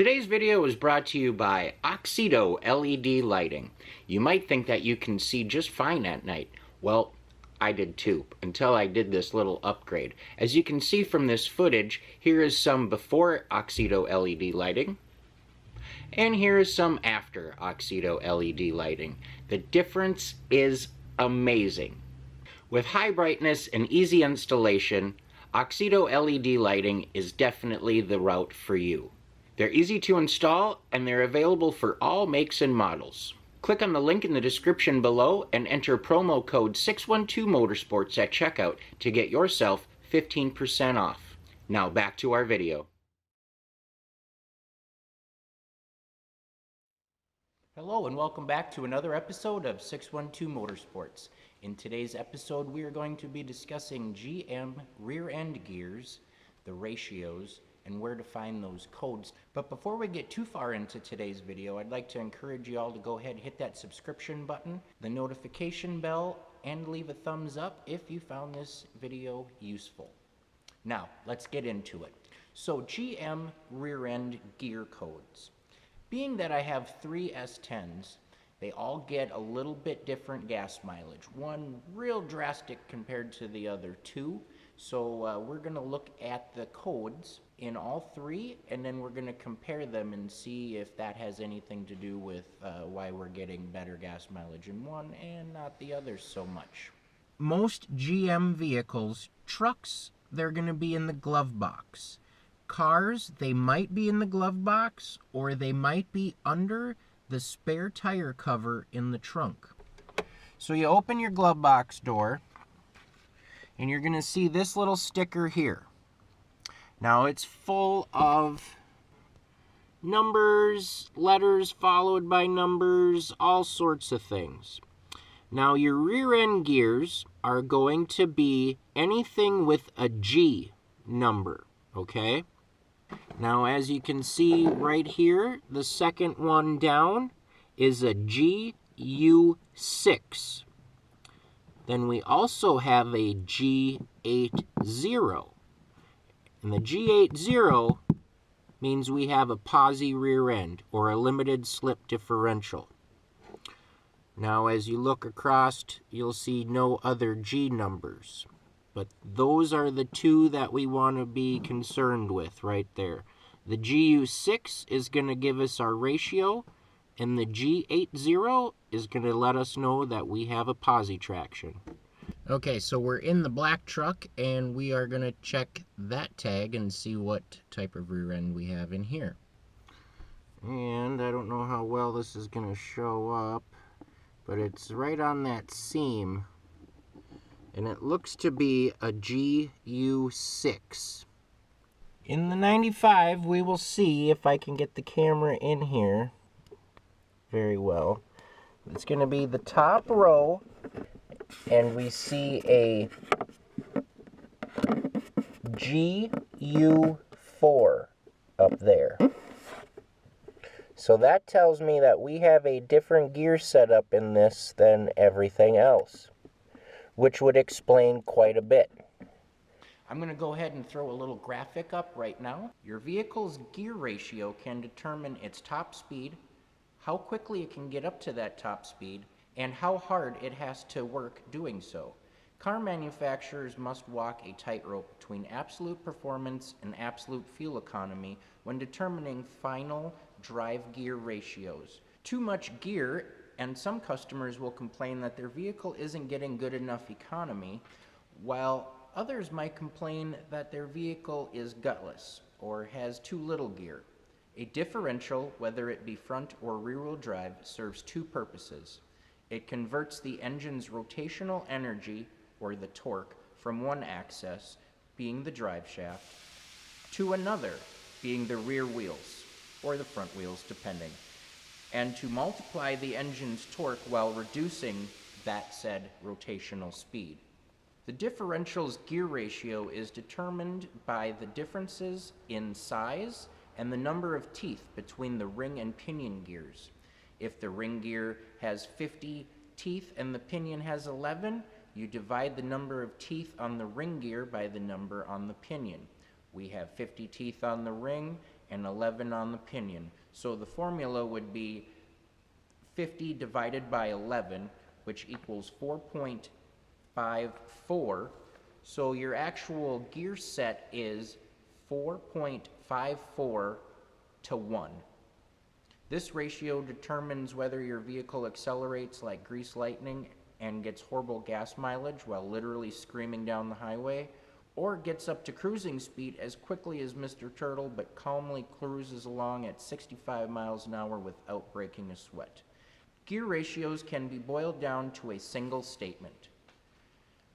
Today's video is brought to you by Oxido LED lighting. You might think that you can see just fine at night. Well, I did too, until I did this little upgrade. As you can see from this footage, here is some before Oxido LED lighting, and here is some after Oxido LED lighting. The difference is amazing. With high brightness and easy installation, Oxido LED lighting is definitely the route for you. They're easy to install, and they're available for all makes and models. Click on the link in the description below and enter promo code 612motorsports at checkout to get yourself 15% off. Now back to our video. Hello and welcome back to another episode of 612 Motorsports. In today's episode, we are going to be discussing GM rear end gears, the ratios, and where to find those codes. But before we get too far into today's video, I'd like to encourage you all to go ahead and hit that subscription button, the notification bell, and leave a thumbs up if you found this video useful. Now, let's get into it. So, GM rear end gear codes. Being that I have three S10s, they all get a little bit different gas mileage. One real drastic compared to the other two. So we're going to look at the codes in all three, and then we're going to compare them and see if that has anything to do with why we're getting better gas mileage in one and not the other so much. Most GM vehicles, trucks, they're going to be in the glove box. Cars, they might be in the glove box, or they might be under the spare tire cover in the trunk. So you open your glove box door, and you're going to see this little sticker here. Now it's full of numbers, letters followed by numbers, all sorts of things. Now your rear end gears are going to be anything with a G number, okay? Now as you can see right here, the second one down is a GU6. Then we also have a G80. And the G80 means we have a posi rear end, or a limited slip differential. Now as you look across, you'll see no other G numbers. But those are the two that we want to be concerned with right there. The GU6 is going to give us our ratio, and the G80 is going to let us know that we have a posi traction. Okay, so we're in the black truck, and we are going to check that tag and see what type of rear end we have in here. And I don't know how well this is going to show up, but it's right on that seam, and it looks to be a GU6. In the 95, we will see if I can get the camera in here very well. It's going to be the top row, and we see a GU4 up there. So that tells me that we have a different gear setup in this than everything else, which would explain quite a bit. I'm going to go ahead and throw a little graphic up right now. Your vehicle's gear ratio can determine its top speed, how quickly it can get up to that top speed, and how hard it has to work doing so. Car manufacturers must walk a tightrope between absolute performance and absolute fuel economy when determining final drive gear ratios. Too much gear, and some customers will complain that their vehicle isn't getting good enough economy, while others might complain that their vehicle is gutless or has too little gear. A differential, whether it be front or rear-wheel drive, serves two purposes. It converts the engine's rotational energy, or the torque, from one axis, being the drive shaft, to another, being the rear wheels, or the front wheels, depending, and to multiply the engine's torque while reducing that said rotational speed. The differential's gear ratio is determined by the differences in size and the number of teeth between the ring and pinion gears. If the ring gear has 50 teeth and the pinion has 11, you divide the number of teeth on the ring gear by the number on the pinion. We have 50 teeth on the ring and 11 on the pinion. So the formula would be 50 divided by 11, which equals 4.54. So your actual gear set is 4.54 to 1. This ratio determines whether your vehicle accelerates like grease lightning and gets horrible gas mileage while literally screaming down the highway, or gets up to cruising speed as quickly as Mr. Turtle but calmly cruises along at 65 miles an hour without breaking a sweat. Gear ratios can be boiled down to a single statement.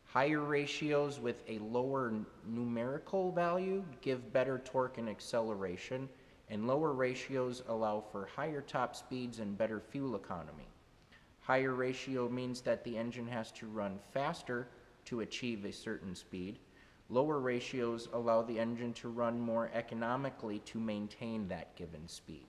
Higher ratios with a lower numerical value give better torque and acceleration, and lower ratios allow for higher top speeds and better fuel economy. Higher ratio means that the engine has to run faster to achieve a certain speed. Lower ratios allow the engine to run more economically to maintain that given speed.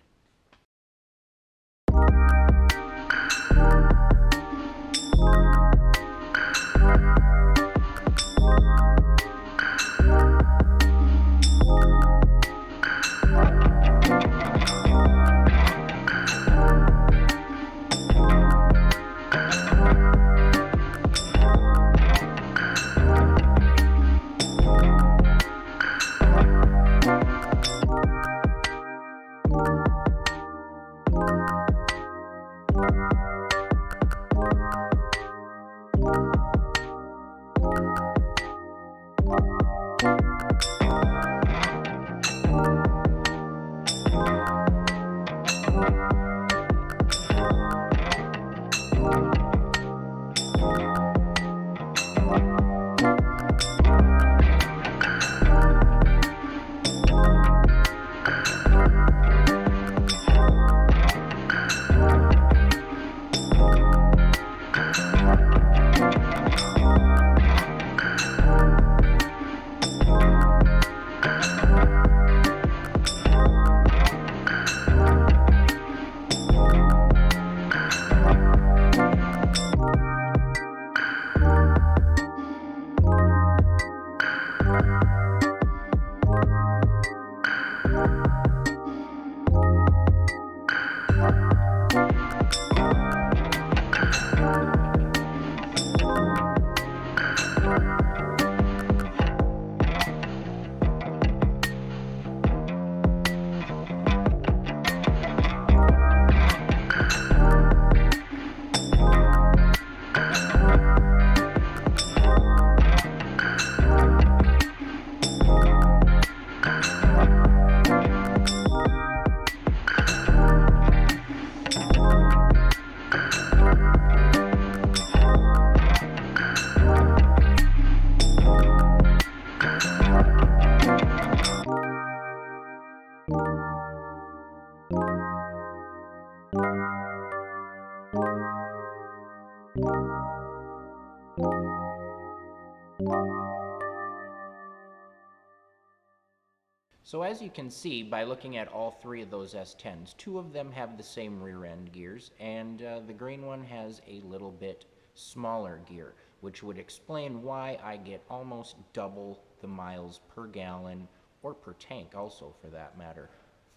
So as you can see by looking at all three of those S10s, two of them have the same rear end gears, and the green one has a little bit smaller gear, which would explain why I get almost double the miles per gallon, or per tank also for that matter.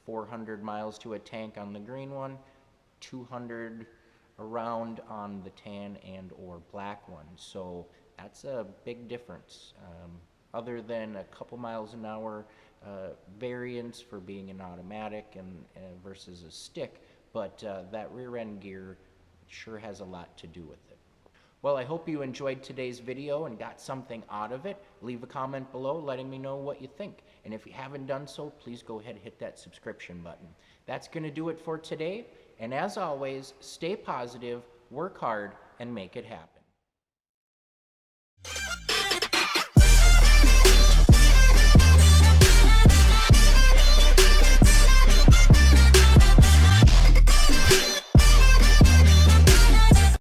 400 miles to a tank on the green one, 200 around on the tan and or black one. So that's a big difference. Other than a couple miles an hour variance for being an automatic and versus a stick, but that rear end gear sure has a lot to do with it. Well, I hope you enjoyed today's video and got something out of it. Leave a comment below letting me know what you think. And if you haven't done so, please go ahead and hit that subscription button. That's going to do it for today. And as always, stay positive, work hard, and make it happen.